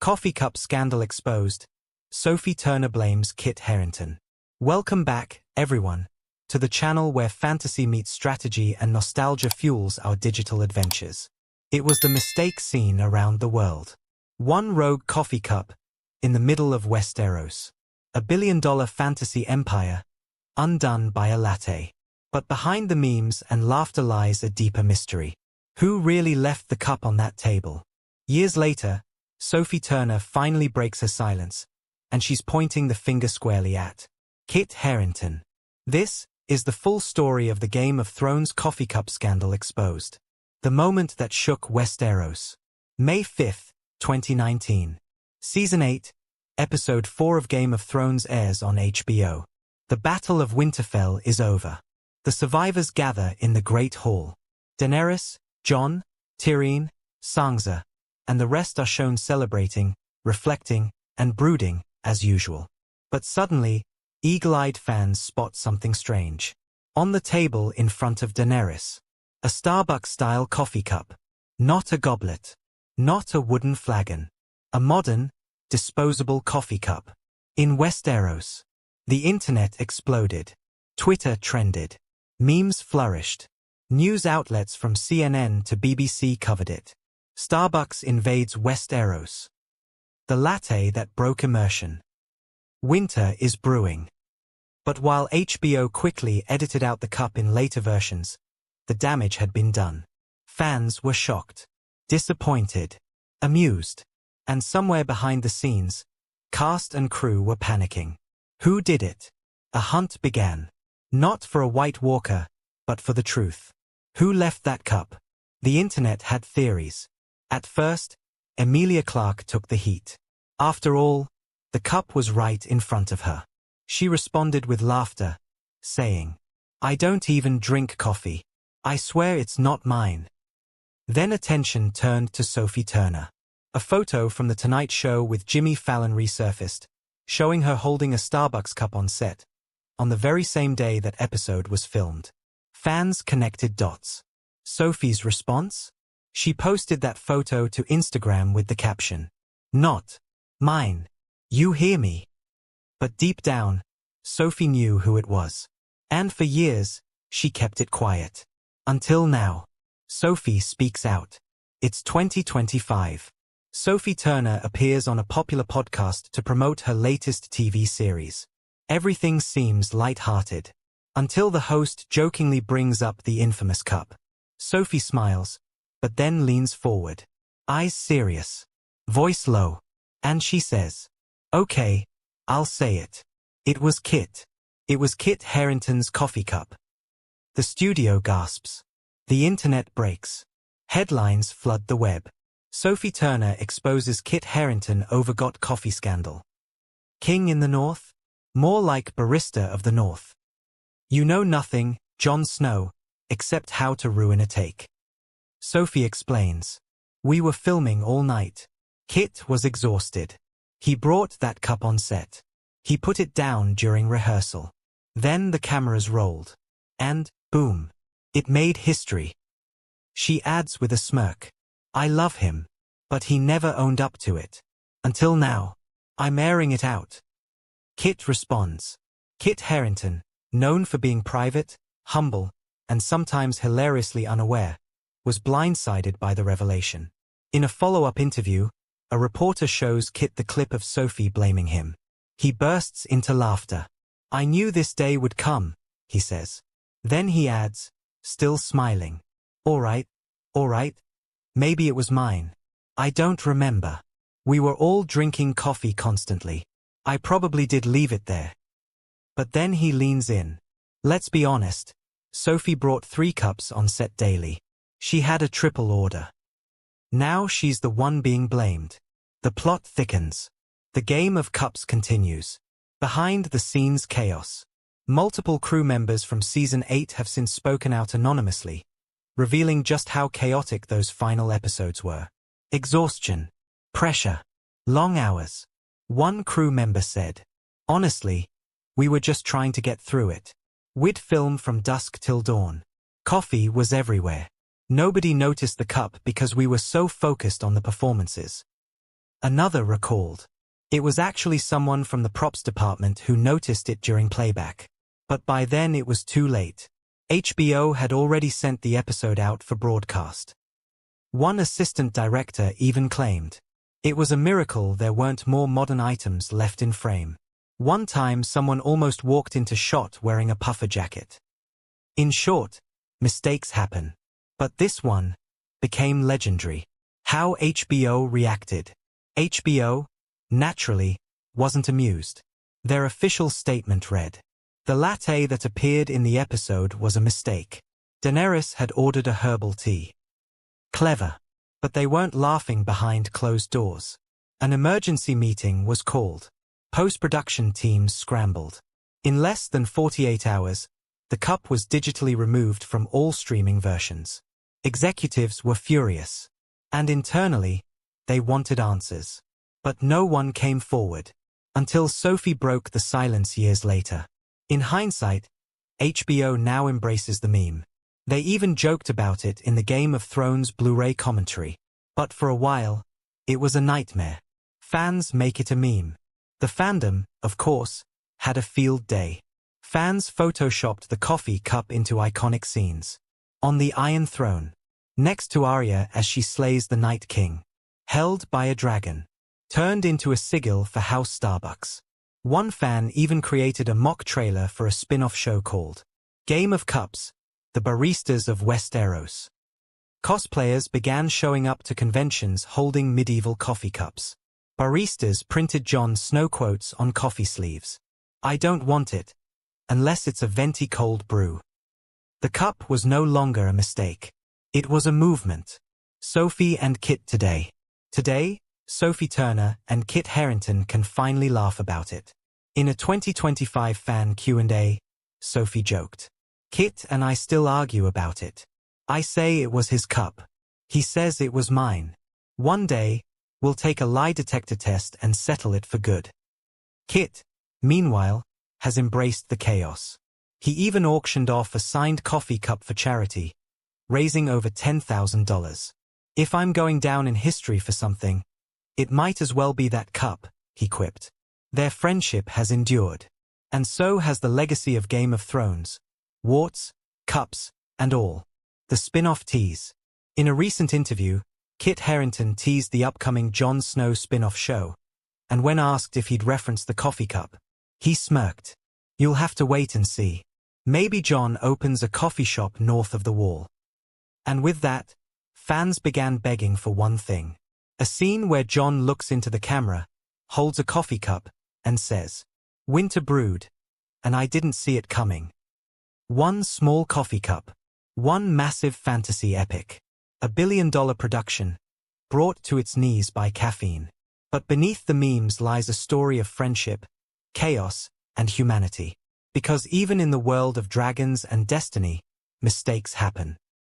Coffee cup scandal exposed. Sophie Turner blames Kit Harington. Welcome back, everyone, to the channel where fantasy meets strategy and nostalgia fuels our digital adventures. It was the mistake seen around the world. One rogue coffee cup, in the middle of Westeros. A billion-dollar fantasy empire, undone by a latte. But behind the memes and laughter lies a deeper mystery. Who really left the cup on that table? Years later, Sophie Turner finally breaks her silence, and she's pointing the finger squarely at Kit Harington. This is the full story of the Game of Thrones coffee cup scandal exposed. The moment that shook Westeros. May 5, 2019. Season 8, Episode 4 of Game of Thrones airs on HBO. The Battle of Winterfell is over. The survivors gather in the Great Hall. Daenerys, Jon, Tyrion, Sansa, and the rest are shown celebrating, reflecting, and brooding, as usual. But suddenly, eagle-eyed fans spot something strange. On the table in front of Daenerys, a Starbucks-style coffee cup. Not a goblet. Not a wooden flagon. A modern, disposable coffee cup. In Westeros, the internet exploded. Twitter trended. Memes flourished. News outlets from CNN to BBC covered it. Starbucks invades Westeros. The latte that broke immersion. Winter is brewing. But while HBO quickly edited out the cup in later versions, the damage had been done. Fans were shocked, disappointed, amused, and somewhere behind the scenes, cast and crew were panicking. Who did it? A hunt began. Not for a White Walker, but for the truth. Who left that cup? The internet had theories. At first, Emilia Clarke took the heat. After all, the cup was right in front of her. She responded with laughter, saying, "I don't even drink coffee. I swear it's not mine." Then attention turned to Sophie Turner. A photo from The Tonight Show with Jimmy Fallon resurfaced, showing her holding a Starbucks cup on set, on the very same day that episode was filmed. Fans connected dots. Sophie's response? She posted that photo to Instagram with the caption, "Not mine. You hear me?" But deep down, Sophie knew who it was. And for years, she kept it quiet. Until now. Sophie speaks out. It's 2025. Sophie Turner appears on a popular podcast to promote her latest TV series. Everything seems light-hearted. Until the host jokingly brings up the infamous cup. Sophie smiles, but then leans forward. Eyes serious. Voice low. And she says, "Okay, I'll say it. It was Kit. It was Kit Harington's coffee cup." The studio gasps. The internet breaks. Headlines flood the web. Sophie Turner exposes Kit Harington overgot coffee scandal. King in the North? More like barista of the North. You know nothing, Jon Snow, except how to ruin a take. Sophie explains. We were filming all night. Kit was exhausted. He brought that cup on set. He put it down during rehearsal. Then the cameras rolled. And, boom. It made history. She adds with a smirk. I love him. But he never owned up to it. Until now. I'm airing it out. Kit responds. Kit Harington, known for being private, humble, and sometimes hilariously unaware, was blindsided by the revelation. In a follow-up interview, a reporter shows Kit the clip of Sophie blaming him. He bursts into laughter. I knew this day would come, he says. Then he adds, still smiling. All right. Maybe it was mine. I don't remember. We were all drinking coffee constantly. I probably did leave it there. But then he leans in. Let's be honest. Sophie brought 3 cups on set daily. She had a triple order. Now she's the one being blamed. The plot thickens. The game of cups continues. Behind the scenes chaos. Multiple crew members from Season 8 have since spoken out anonymously, revealing just how chaotic those final episodes were. Exhaustion. Pressure. Long hours. One crew member said, honestly, we were just trying to get through it. We'd film from dusk till dawn. Coffee was everywhere. Nobody noticed the cup because we were so focused on the performances. Another recalled. It was actually someone from the props department who noticed it during playback. But by then it was too late. HBO had already sent the episode out for broadcast. One assistant director even claimed, "It was a miracle there weren't more modern items left in frame." One time someone almost walked into shot wearing a puffer jacket. In short, mistakes happen. But this one became legendary. How HBO reacted. HBO, naturally, wasn't amused. Their official statement read, "The latte that appeared in the episode was a mistake. Daenerys had ordered a herbal tea." Clever. But they weren't laughing behind closed doors. An emergency meeting was called. Post-production teams scrambled. In less than 48 hours, the cup was digitally removed from all streaming versions. Executives were furious. And internally, they wanted answers. But no one came forward. Until Sophie broke the silence years later. In hindsight, HBO now embraces the meme. They even joked about it in the Game of Thrones Blu-ray commentary. But for a while, it was a nightmare. Fans make it a meme. The fandom, of course, had a field day. Fans photoshopped the coffee cup into iconic scenes. On the Iron Throne, next to Arya as she slays the Night King. Held by a dragon. Turned into a sigil for House Starbucks. One fan even created a mock trailer for a spin-off show called Game of Cups, the Baristas of Westeros. Cosplayers began showing up to conventions holding medieval coffee cups. Baristas printed Jon Snow quotes on coffee sleeves. "I don't want it, unless it's a venti cold brew." The cup was no longer a mistake. It was a movement. Sophie and Kit today. Today, Sophie Turner and Kit Harington can finally laugh about it. In a 2025 fan Q&A, Sophie joked, "Kit and I still argue about it. I say it was his cup. He says it was mine. One day, we'll take a lie detector test and settle it for good." Kit, meanwhile, has embraced the chaos. He even auctioned off a signed coffee cup for charity, raising over $10,000. "If I'm going down in history for something, it might as well be that cup," he quipped. Their friendship has endured. And so has the legacy of Game of Thrones. Warts, cups, and all. The spin-off tease. In a recent interview, Kit Harington teased the upcoming Jon Snow spin-off show. And when asked if he'd reference the coffee cup, he smirked. "You'll have to wait and see. Maybe Jon opens a coffee shop north of the wall." And with that, fans began begging for one thing. A scene where Jon looks into the camera, holds a coffee cup, and says, "Winter brewed, and I didn't see it coming." One small coffee cup. One massive fantasy epic. $1 billion production, brought to its knees by caffeine. But beneath the memes lies a story of friendship, chaos, and humanity. Because even in the world of dragons and destiny, mistakes happen.